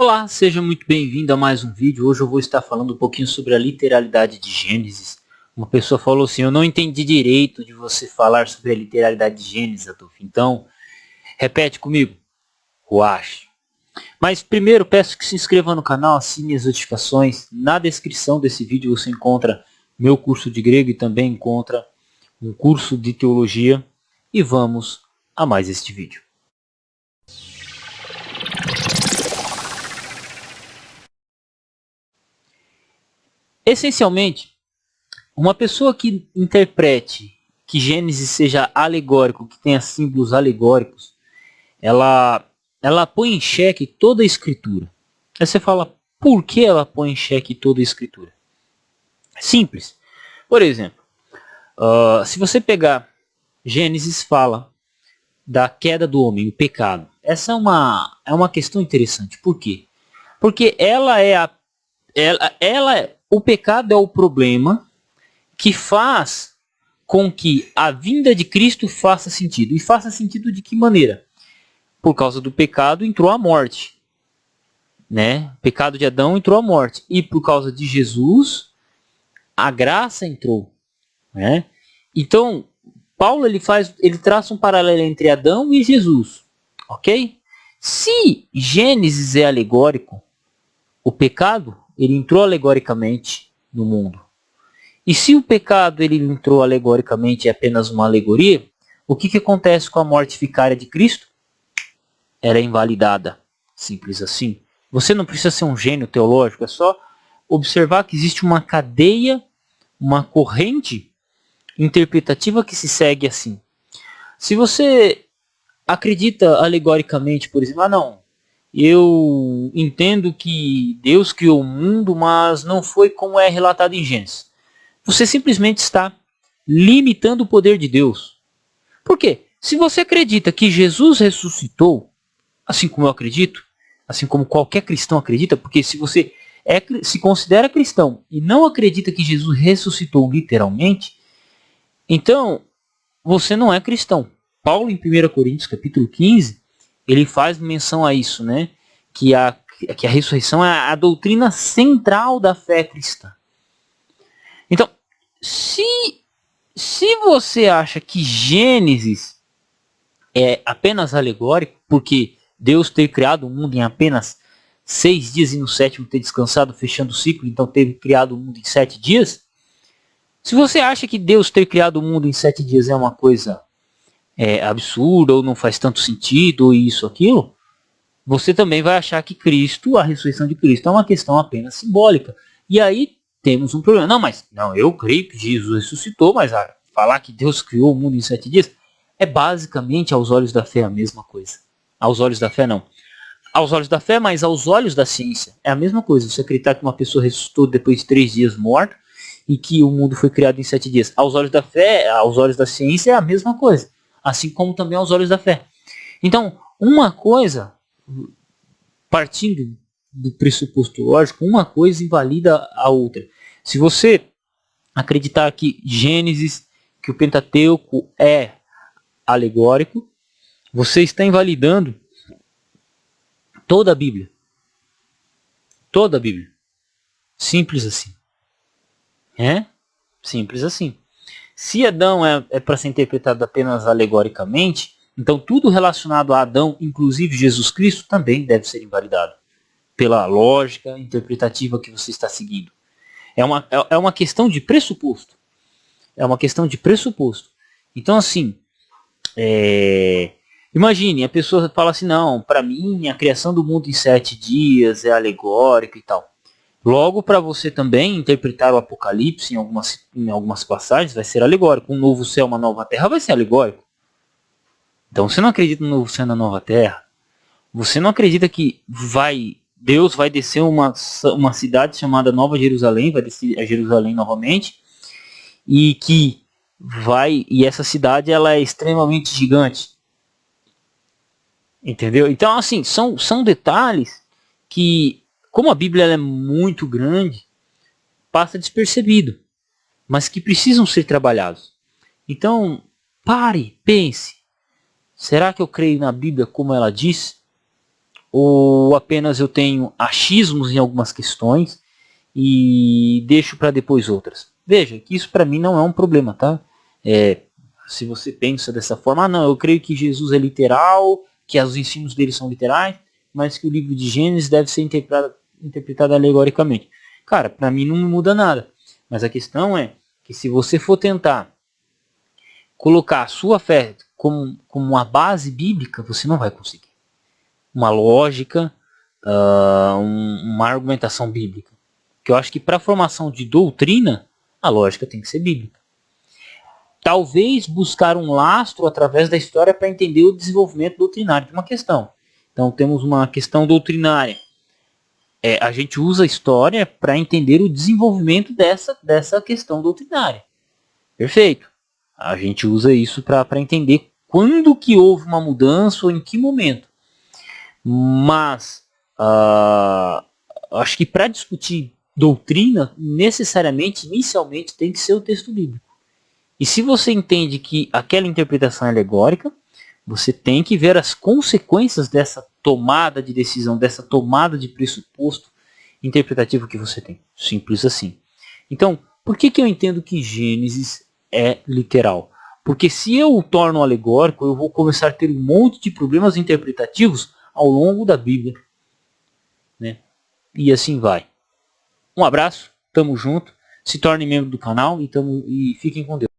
Olá, seja muito bem-vindo a mais um vídeo. Hoje eu vou estar falando um pouquinho sobre a literalidade de Gênesis. Uma pessoa falou assim: eu não entendi direito de você falar sobre a literalidade de Gênesis, Adolfo. Então, repete comigo. Ruach. Mas primeiro peço que se inscreva no canal, assine as notificações. Na descrição desse vídeo você encontra meu curso de grego e também encontra um curso de teologia. E vamos a mais este vídeo. Essencialmente, uma pessoa que interprete que Gênesis seja alegórico, que tenha símbolos alegóricos, ela põe em xeque toda a escritura. Aí você fala, por que ela põe em xeque toda a escritura? Simples. Por exemplo, se você pegar Gênesis fala da queda do homem, o pecado. Essa é uma questão interessante. Por quê? Porque o pecado é o problema que faz com que a vinda de Cristo faça sentido. E faça sentido de que maneira? Por causa do pecado entrou a morte. Né? O pecado de Adão entrou a morte. E por causa de Jesus, a graça entrou. Né? Então, Paulo ele traça um paralelo entre Adão e Jesus. Ok? Se Gênesis é alegórico, o pecado ele entrou alegoricamente no mundo. E se o pecado ele entrou alegoricamente é apenas uma alegoria, o que acontece com a morte vicária de Cristo? Ela é invalidada. Simples assim. Você não precisa ser um gênio teológico, é só observar que existe uma cadeia, uma corrente interpretativa que se segue assim. Se você acredita alegoricamente, por exemplo, eu entendo que Deus criou o mundo, mas não foi como é relatado em Gênesis. Você simplesmente está limitando o poder de Deus. Por quê? Se você acredita que Jesus ressuscitou, assim como eu acredito, assim como qualquer cristão acredita, porque se você se considera cristão e não acredita que Jesus ressuscitou literalmente, então você não é cristão. Paulo em 1 Coríntios capítulo 15, ele faz menção a isso, né? Que a ressurreição é a doutrina central da fé cristã. Então, se você acha que Gênesis é apenas alegórico, porque Deus ter criado o mundo em apenas 6 dias e no sétimo ter descansado, fechando o ciclo, então teve criado o mundo em 7 dias, se você acha que Deus ter criado o mundo em 7 dias é uma coisa absurda, ou não faz tanto sentido, ou isso, aquilo, você também vai achar que Cristo, a ressurreição de Cristo, é uma questão apenas simbólica. E aí temos um problema. Não, eu creio que Jesus ressuscitou, mas falar que Deus criou o mundo em 7 dias é basicamente, aos olhos da fé, a mesma coisa. Aos olhos da fé, não. Aos olhos da fé, mas aos olhos da ciência. É a mesma coisa. Você acreditar que uma pessoa ressuscitou depois de 3 dias morta e que o mundo foi criado em 7 dias. Aos olhos da fé, aos olhos da ciência, é a mesma coisa. Assim como também aos olhos da fé. Então, uma coisa, partindo do pressuposto lógico, uma coisa invalida a outra. Se você acreditar que Gênesis, que o Pentateuco é alegórico, você está invalidando toda a Bíblia. Toda a Bíblia. Simples assim. Simples assim. Se Adão é para ser interpretado apenas alegoricamente, então tudo relacionado a Adão, inclusive Jesus Cristo, também deve ser invalidado. Pela lógica interpretativa que você está seguindo. É uma questão de pressuposto. É uma questão de pressuposto. Então assim, imagine, a pessoa fala assim, não, para mim a criação do mundo em 7 dias é alegórica e tal. Logo, para você também interpretar o Apocalipse em algumas passagens, vai ser alegórico. Um novo céu, uma nova terra vai ser alegórico. Então, você não acredita no novo céu e na nova terra? Você não acredita que Deus vai descer uma cidade chamada Nova Jerusalém, vai descer a Jerusalém novamente, e essa cidade ela é extremamente gigante. Entendeu? Então, assim, são detalhes que, como a Bíblia é muito grande, passa despercebido, mas que precisam ser trabalhados. Então, pare, pense. Será que eu creio na Bíblia como ela diz? ou apenas eu tenho achismos em algumas questões e deixo para depois outras? Veja que isso para mim não é um problema, tá? Se você pensa dessa forma, não, eu creio que Jesus é literal, que os ensinos dele são literais, mas que o livro de Gênesis deve ser interpretado alegoricamente. Cara, para mim não muda nada. Mas a questão é que se você for tentar colocar a sua fé como uma base bíblica, você não vai conseguir. Uma lógica, uma argumentação bíblica. Que eu acho que para a formação de doutrina, a lógica tem que ser bíblica. Talvez buscar um lastro através da história para entender o desenvolvimento doutrinário de uma questão. Então temos uma questão doutrinária. A gente usa a história para entender o desenvolvimento dessa questão doutrinária. Perfeito. A gente usa isso para entender quando que houve uma mudança ou em que momento. Mas acho que para discutir doutrina, necessariamente, inicialmente, tem que ser o texto bíblico. E se você entende que aquela interpretação é alegórica, você tem que ver as consequências dessa tomada de decisão, dessa tomada de pressuposto interpretativo que você tem. Simples assim. Então, por que eu entendo que Gênesis é literal? Porque se eu o torno alegórico, eu vou começar a ter um monte de problemas interpretativos ao longo da Bíblia. Né? E assim vai. Um abraço, tamo junto, se torne membro do canal e fiquem com Deus.